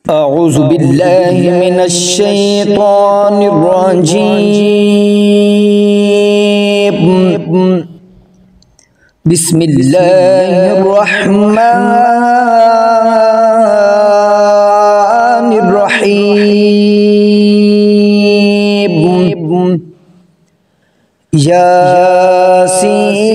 أعوذ بالله من الشيطان الرجيم. بسم الله الرحمن الرحيم. ياسين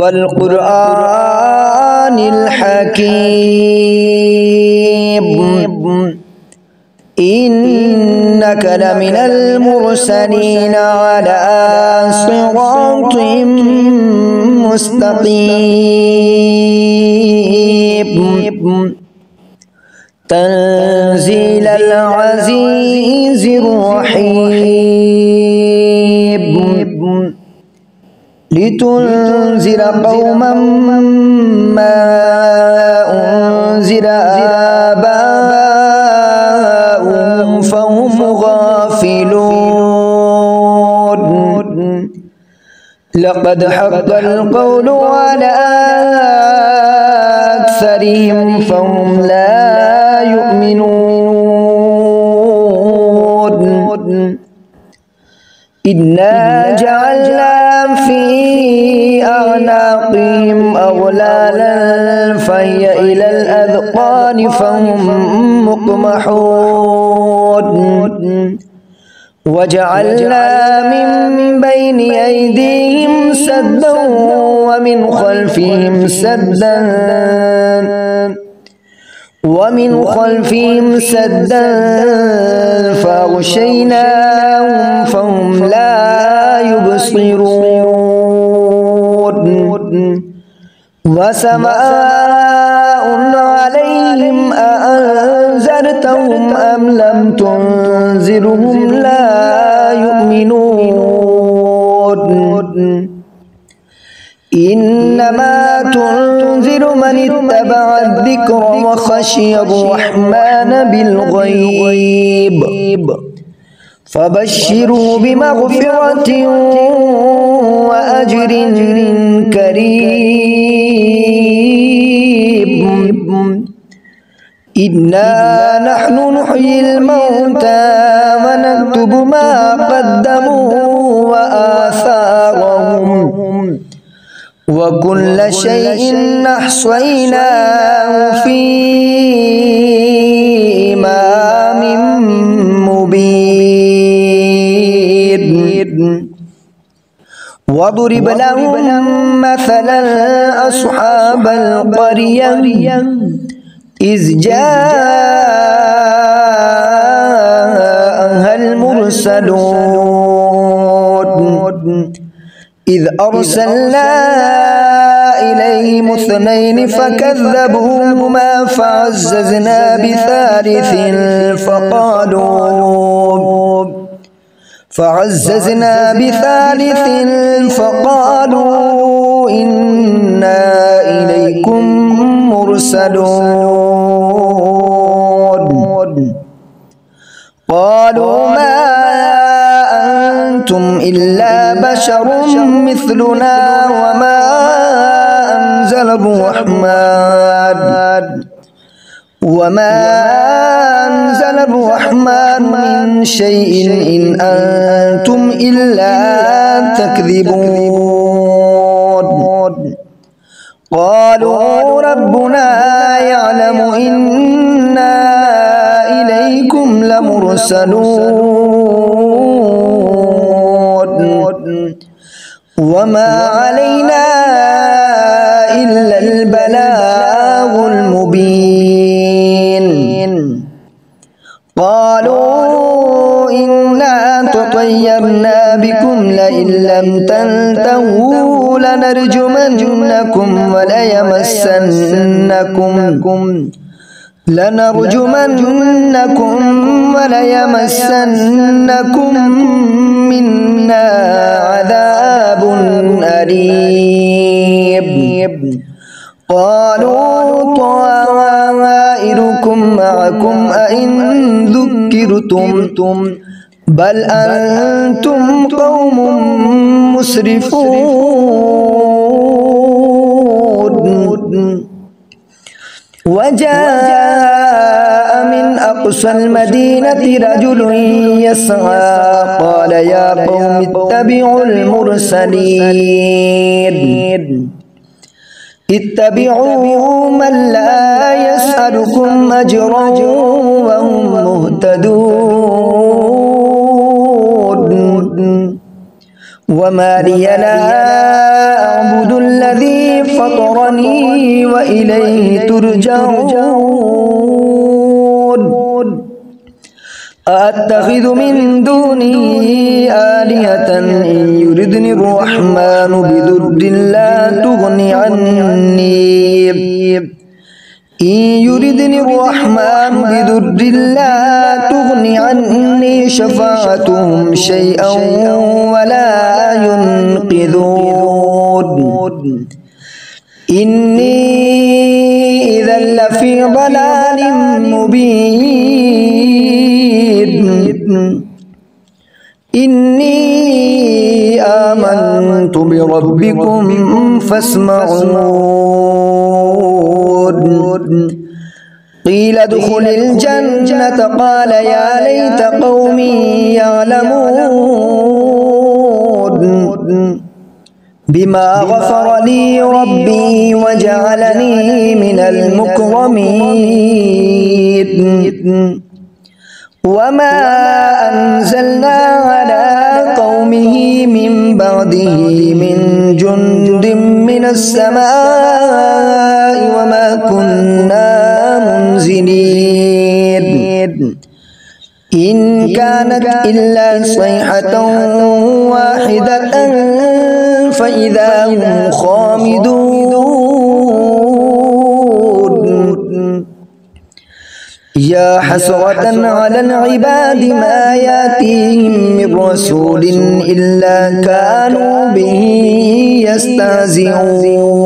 والقرآن الحكيم إنك لمن المرسلين على صراط مستقيم تنزيل العزيز الرحيم لتنذر قوما ما أنذر آباؤهم فهم غافلون. لقد حق القول على أكثرهم فهم لا يؤمنون. إنا جعلنا في أعناقهم أغلالا فهي إلى الأذقان فهم مقمحون. وجعلنا من بين أيديهم سدا ومن خلفهم سدا فأغشيناهم فهم لا يبصرون. وسماء عليهم أأنذرتهم أم لم تنذرهم لا يؤمنون. إنما تنذر من اتبع الذكر وخشي الرحمن بالغيب فبشروا بمغفرة وأجر كريم. إنا نحن نحيي الموتى ونكتب ما قدموا وآثارهم وكل شيء أحصيناه في إمام مبين. واضرب لهم مثلا أصحاب القرية إذ جاءها المرسلون إذ أرسلنا إليهم اثنين فكذبوهما فعززنا بثالث فقالوا إنا إليكم مرسلون. قالوا ما أنتم إلا بشر مثلنا وما أنزل الرحمن من شيء إن أنتم إلا تكذبون. قالوا ربنا يعلم إنا إليكم لمرسلون وما علينا إلا البلاغ المبين. قالوا إنا تطيرنا بكم لئن لم تنتهوا لنرجمنكم وليمسنكم منا عذاب أليم. قالوا طائركم معكم أئن ذكرتم بل أنتم قوم مسرفون. وجاء من أقصى المدينة رجل يسعى قال يا قوم اتبعوا المرسلين اتبعوا من لا يسألكم أجرا وهم مهتدون وما لي لا أعبد الذي فطرني وإليه ترجعون أأتخذ من دونه آلهة إن يردني الرحمن بضر لا تغني عني إن يردني الرحمن بضر لا تغني عني شفاعتهم شيئا ولا ينقذون إني إذا لفي ضلال مبين إني آمنت بربكم فاسمعون قيل ادخل الجنة قال يا ليت قومي يعلمون بما غفر لي ربي وجعلني من المكرمين وما أنزلنا على قومه من بعده من جند من السماء وما كنا منزلين إن كانت إلا صيحة واحدة فإذا هم خامدون يا حسرة على العباد ما يأتيهم من رسول إلا كانوا به يستهزئون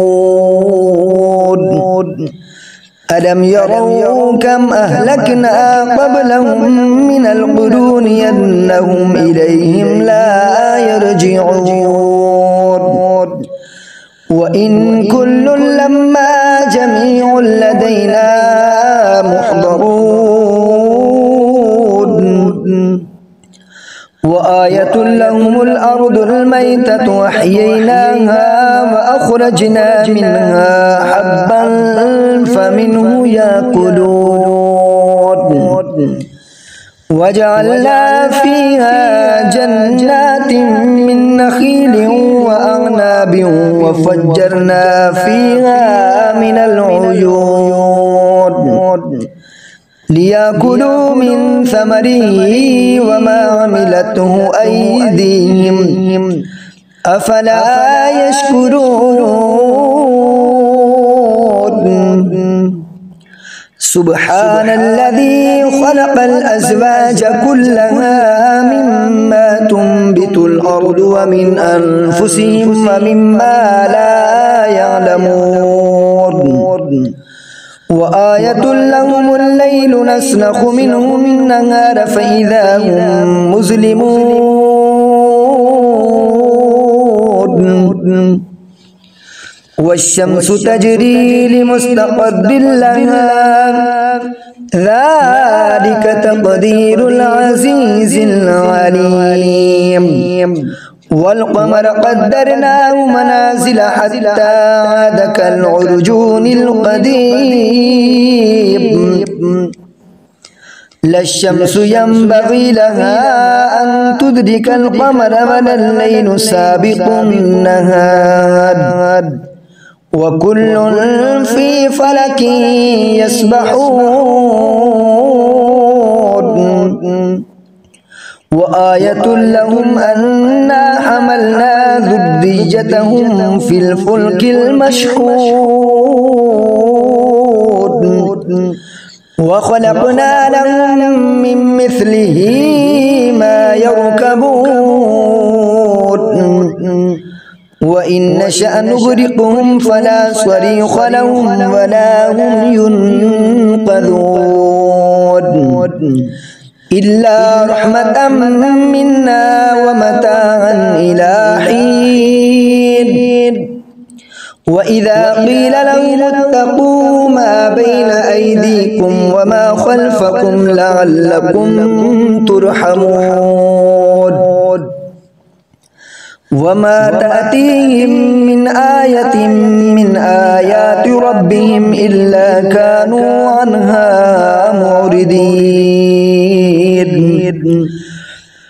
ألم يروا كم أهلكنا قبلهم من القرون أنهم إليهم لا يرجعون وإن كل لما جميع لدينا محضرون وآية لهم الأرض الميتة وأحييناها وأخرجنا منها حبا فمنه يأكلون وجعلنا فيها جنات من نخيل وأعناب وفجرنا فيها من العيون ليأكلوا من ثمره وما عملته أيديهم أفلا يشكرون سبحان الذي خلق الأزواج كلها مما تنبت الأرض ومن أنفسهم ومما لا يعلمون وآية لهم الليل نسلخ منه النهار فإذا هم مظلمون والشمس تجري لمستقر لها ذلك تقدير العزيز العليم والقمر قدرناه منازل حتى عاد كالعرجون القديم لا الشمس ينبغي لها أن تدرك القمر ولا الليل سابق النهار وكل في فلك يسبحون وآية لهم أنا حملنا ذريتهم في الفلك المشحون وخلقنا لهم من مثله ما يركبون وإن نشأ نغرقهم فلا صريخ لهم ولا هم ينقذون إلا رحمة منا ومتاعا إلى حين وإذا قيل لهم اتقوا ما بين أيديكم وما خلفكم لعلكم ترحمون وما تأتيهم من آية من آيات ربهم إلا كانوا عنها معرضين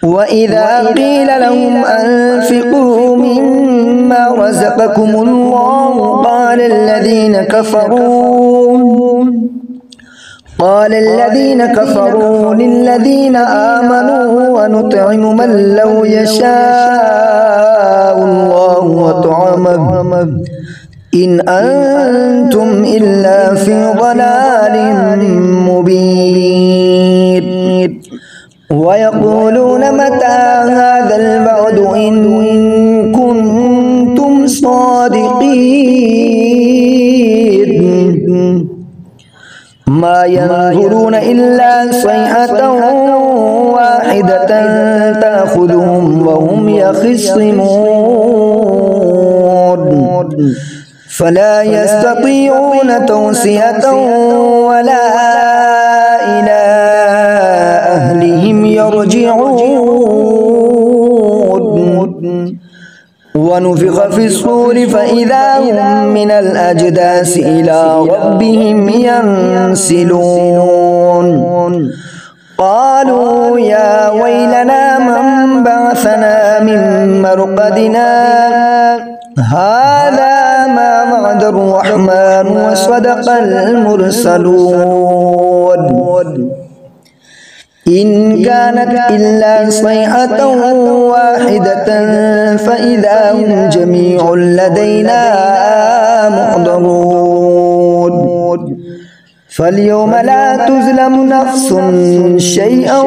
وإذا قيل لهم أنفقوا مما رزقكم الله قال الذين كفروا للذين آمنوا ونطعم من لو يشاء الله وطعمه إن أنتم إلا في ضلال مبين ويقولون متى هذا الوعد إن كنتم صادقين ما ينظرون إلا صيحة واحدة تأخذهم وهم يخصمون فلا يستطيعون توصية ولا إلى أهلهم يرجعون ونفخ في الصور فإذا هم من الأجداث إلى ربهم ينسلون قالوا يا ويلنا من بعثنا من مرقدنا هذا ما وعد الرحمن وصدق المرسلون إن كانت إلا صيحة واحدة فإذا هم جميع لدينا محضرون فاليوم لا تظلم نفس شيئا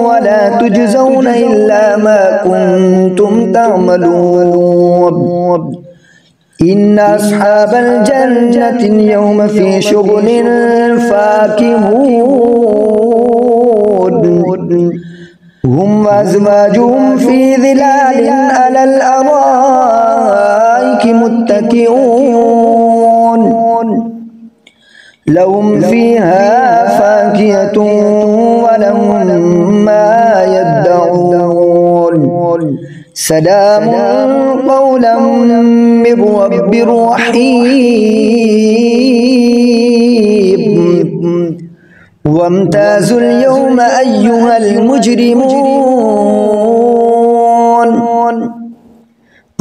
ولا تجزون إلا ما كنتم تعملون إن أصحاب الجنة اليوم في شغل فاكهون هم وأزواجهم في ظلال على الأرائك متكئون لهم فيها فاكهة ولهم ما يدعون سلام قولا من رب رحيم وامتازوا اليوم أيها المجرمون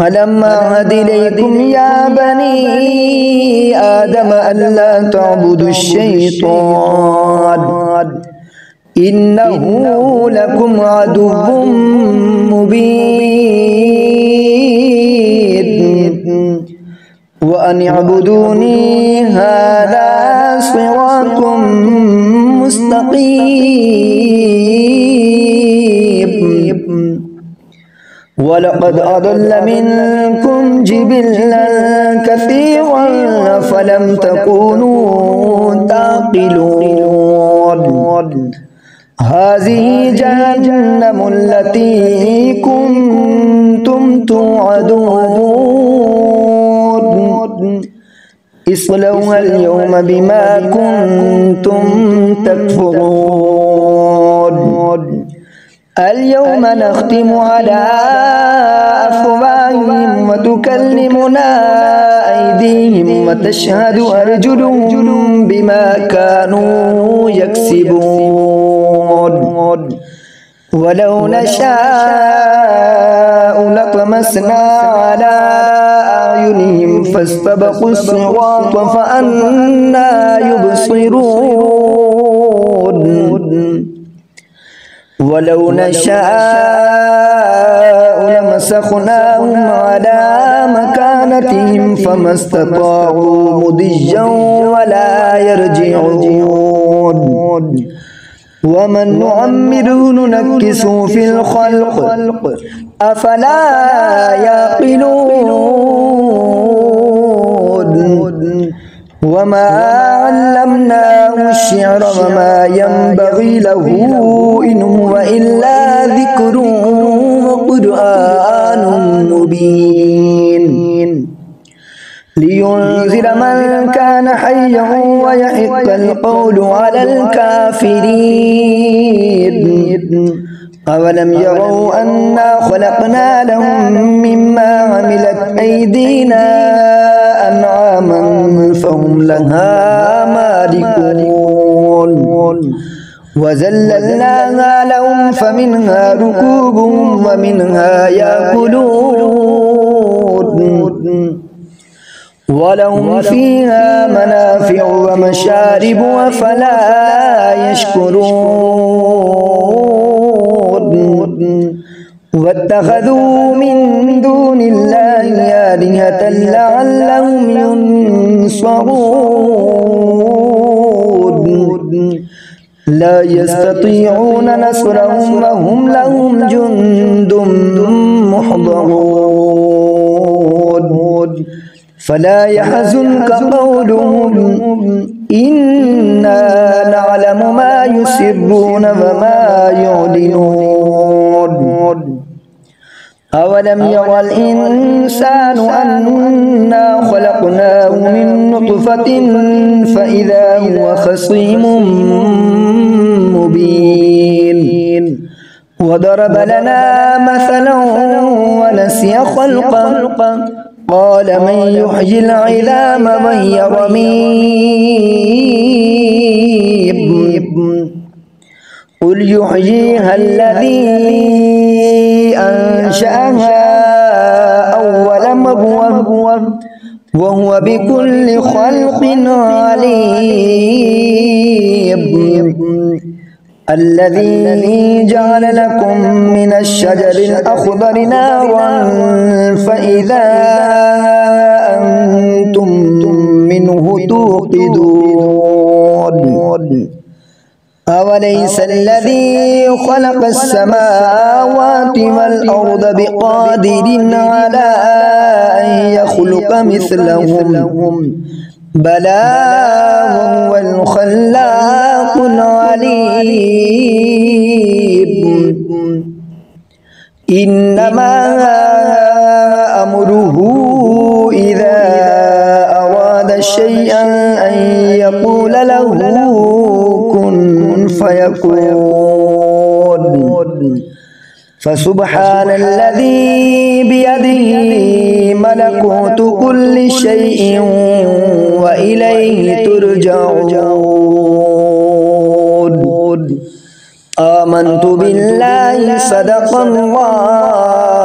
ألم أعهد إليكم يا بني آدم ألا تعبدوا الشيطان إنه لكم عدو مبين وأن اعبدوني هذا صراط مستقيم ولقد أضل منكم جبلا كثيرا فلم تكونوا تعقلون هذه جهنم التي كنتم توعدون اصلوها اليوم بما كنتم تكفرون اليوم نختم على أفواههم وتكلمنا أيديهم وتشهد أرجلهم بما كانوا يكسبون ولو نشاء لطمسنا على أعينهم فاستبقوا الصراط فأنى يبصرون ولو نشاء لمسخناهم على مكانتهم فما استطاعوا مضيا ولا يرجعون ومن نعمره ننكسه في الخلق أفلا يعقلون وما علمناه الشعر وما ينبغي له إن هو إلا ذكر وقرآن مبين لينذر من كان حيا ويحق القول على الكافرين. أولم يروا أنا خلقنا لهم مما عملت أيدينا أنعاما فهم لها مالكون وذللناها لهم فمنها ركوبهم ومنها يأكلون ولهم فيها منافع ومشارب أفلا يشكرون. واتخذوا من دون الله آلهة لعلهم ينصرون لا يستطيعون نصرهم وهم لهم جند محضرون. فلا يحزنك قولهم إنا نعلم ما يسرون وما يعلنون. أولم يرى الإنسان أنا خلقناه من نطفة فإذا هو خصيم مبين. وضرب لنا مثلا ونسي خلقه قال من يحيي العظام وهي رميم. قل يحييها الذي أنشأها أول مرة وهو بكل خلق عليم. الذي جعل لكم من الشجر الأخضر نارا فإذا أنتم منه توقدون. أوليس الذي خلق السماوات والأرض بقادر على أن يخلق مثلهم بلى وهو الخلاق العليم. إنما أمره إذا أراد شيئا أن يقول له كن فيكون. فسبحان الذي بيده ملكوت كل شيء وإليه ترجعون. آمنت بالله صدق الله